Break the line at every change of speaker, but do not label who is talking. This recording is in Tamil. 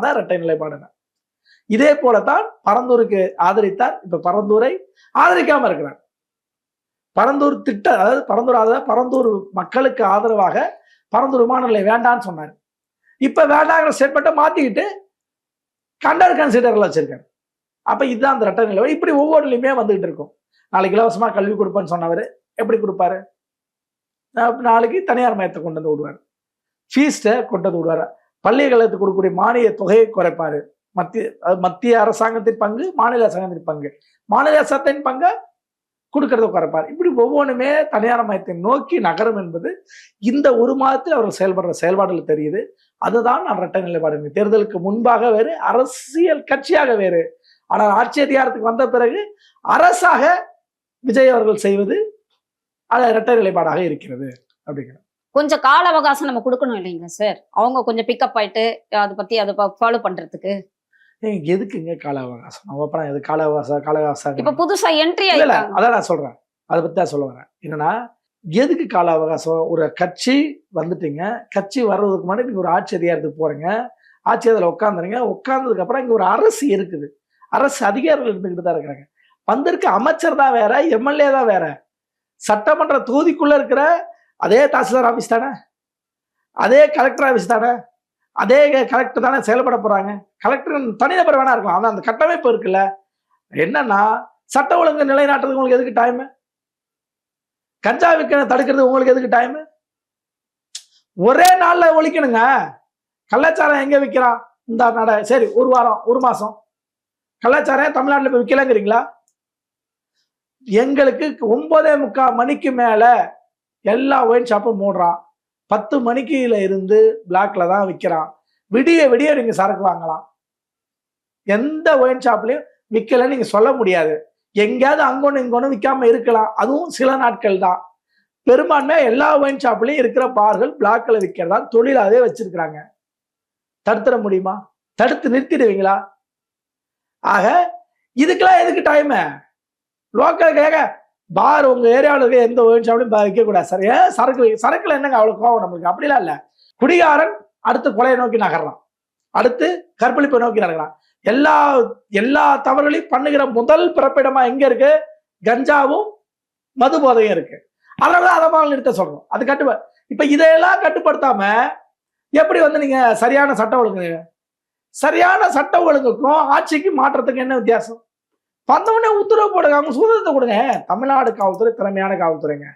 தான் இரட்டை நிலைப்பாடு. இதே போலத்தான் பரந்தூருக்கு ஆதரித்தார். இப்ப பரந்தூரை ஆதரிக்காம இருக்கிறார். பரந்தூர் திட்டம், அதாவது பரந்தூர் மக்களுக்கு ஆதரவாக பரந்தூர் விமான நிலையம் வேண்டான்னு சொன்னார். இப்ப வேண்டாங்கிற ஸ்டேட்மெண்ட்டை மாத்திக்கிட்டு கண்டர் கன்சிடர்ல வச்சிருக்காரு. அப்ப இதுதான் அந்த இரட்டை நிலைப்பாடு. இப்படி ஒவ்வொருலையுமே வந்துகிட்டு இருக்கும். நாளைக்கு இலவசமா கல்வி கொடுப்பேன்னு சொன்னவர் எப்படி கொடுப்பாரு? நாளைக்கு தனியார் மையத்தை கொண்டு வந்து விடுவார், ஃபீஸை கொண்டு வந்து விடுவார், பள்ளிகளுக்கு கொடுக்கக்கூடிய மானிய தொகையை குறைப்பாரு. மத்திய அரசாங்கத்தின் பங்கு, மாநில அரசாங்கத்தின் பங்கு, மாநில அரசாங்கத்தின் பங்கை கொடுக்கறத குறைப்பார். இப்படி ஒவ்வொன்றுமே தனியார் மையத்தை நோக்கி நகரும் என்பது இந்த ஒரு மாதத்தில் அவர்கள் செயல்படுற செயல்பாடுகள் தெரியுது. அதுதான் நான் இரட்டை நிலைப்பாடு. தேர்தலுக்கு முன்பாக வேறு, அரசியல் கட்சியாக வேறு, ஆனால் ஆட்சி அதிகாரத்துக்கு வந்த பிறகு அரசாக விஜய் அவர்கள் செய்வது அது இரட்டை நிலைப்பாடாக இருக்கிறது அப்படிங்கிற
கொஞ்சம் கால அவகாசம் நம்ம கொடுக்கணும் இல்லைங்களா சார்? அவங்க கொஞ்சம் பிக்கப் ஆயிட்டு அதை ஃபாலோ பண்றதுக்கு
எதுக்குங்க கால அவகாசம்? நம்ம எது கால அவகாசம்?
இப்ப புதுசா என்ட்ரி
இல்ல, அதான் நான் சொல்றேன். அதை பத்தி தான் சொல்ல வரேன். என்னன்னா, எதுக்கு கால அவகாசம்? ஒரு கட்சி வந்துட்டீங்க, கட்சி வர்றதுக்கு முன்னாடி நீங்க ஒரு ஆட்சி அதிகாரத்துக்கு போறீங்க, ஆட்சி அதில் உட்காந்துறீங்க, உட்கார்ந்ததுக்கு அப்புறம் இங்க ஒரு அரசு இருக்குது, அரசு அதிகாரிகள் இருந்துகிட்டு தான் இருக்கிறாங்க. வந்திருக்க அமைச்சர் தான் வேற, எம்எல்ஏ தான் வேற. சட்டமன்ற தொகுதிக்குள்ள இருக்கிற அதே தாசில்தார் ஆபீஸ் தானே, அதே கலெக்டர் ஆபீஸ் தானே, அதே கலெக்டர் தானே செயல்பட போறாங்க. கலெக்டர் தனிநபர் வேணா இருக்கலாம், ஆனா அந்த கட்டமைப்பு இருக்குல்ல. என்னன்னா, சட்ட ஒழுங்கு நிலைநாட்டுறதுக்கு உங்களுக்கு எதுக்கு டைம்? கஞ்சா விற்க தடுக்கிறது உங்களுக்கு எதுக்கு டைம்? ஒரே நாள்ல ஒழிக்கணுங்க. கள்ளச்சாரம் எங்க விற்கிறான்? இந்த நட சரி, ஒரு வாரம் ஒரு மாசம் கள்ளச்சாரம் தமிழ்நாட்டில் போய் விற்கலங்கிறீங்களா? எங்களுக்கு 9:45 மணிக்கு மேல எல்லா ஒயின் ஷாப்பும் மூடுறான். 10 மணிக்குல இருந்து பிளாக்ல தான் விற்கிறான். விடிய விடிய நீங்க சரக்கு வாங்கலாம். எந்த ஒயின் ஷாப்லயும் விற்கலன்னு நீங்க சொல்ல முடியாது. எங்கேயாவது அங்கொன்னு இங்கொன்னு விற்காம இருக்கலாம், அதுவும் சில நாட்கள் தான். பெரும்பான்மை எல்லா ஒயின் ஷாப்லயும் இருக்கிற பார்கள் பிளாக்ல விற்கிறதா தொழிலாவே வச்சிருக்கிறாங்க. தடுத்துட முடியுமா? தடுத்து நிறுத்திடுவீங்களா? ஆக இதுக்கெல்லாம் எதுக்கு டைம்? லோக்கல் கேட்க பார் உங்க ஏரியாவில் இருக்க எந்த ஒயின் ஷாப்லையும் விற்க கூடாது சார். ஏன் சரக்குல என்னங்க அவ்வளவு கோவம் நம்மளுக்கு? அப்படிலாம் இல்ல. குடிகாரன் அடுத்து கொலையை நோக்கி நகர்றான், அடுத்து கற்பழிப்பை நோக்கி நகர்றான். எல்லா தவறுகளையும் பண்ணுகிற முதல் பிறப்பிடமா எங்க இருக்கு? கஞ்சாவும் மது போதையும் இருக்கு. அதனாலதான் அதை மாதிரி நிறுத்த சொல்றோம். அது இப்ப இதையெல்லாம் கட்டுப்படுத்தாம எப்படி நீங்க சரியான சட்ட ஒழுங்கு? சரியான சட்ட ஒழுங்குக்கும் ஆட்சிக்கும் மாற்றத்துக்கு என்ன வித்தியாசம்? வந்தவொடனே உத்தரவு போடுங்க, அவங்க சுதந்திரத்தை கொடுங்க. தமிழ்நாடு காவல்துறை திறமையான காவல்துறைங்க.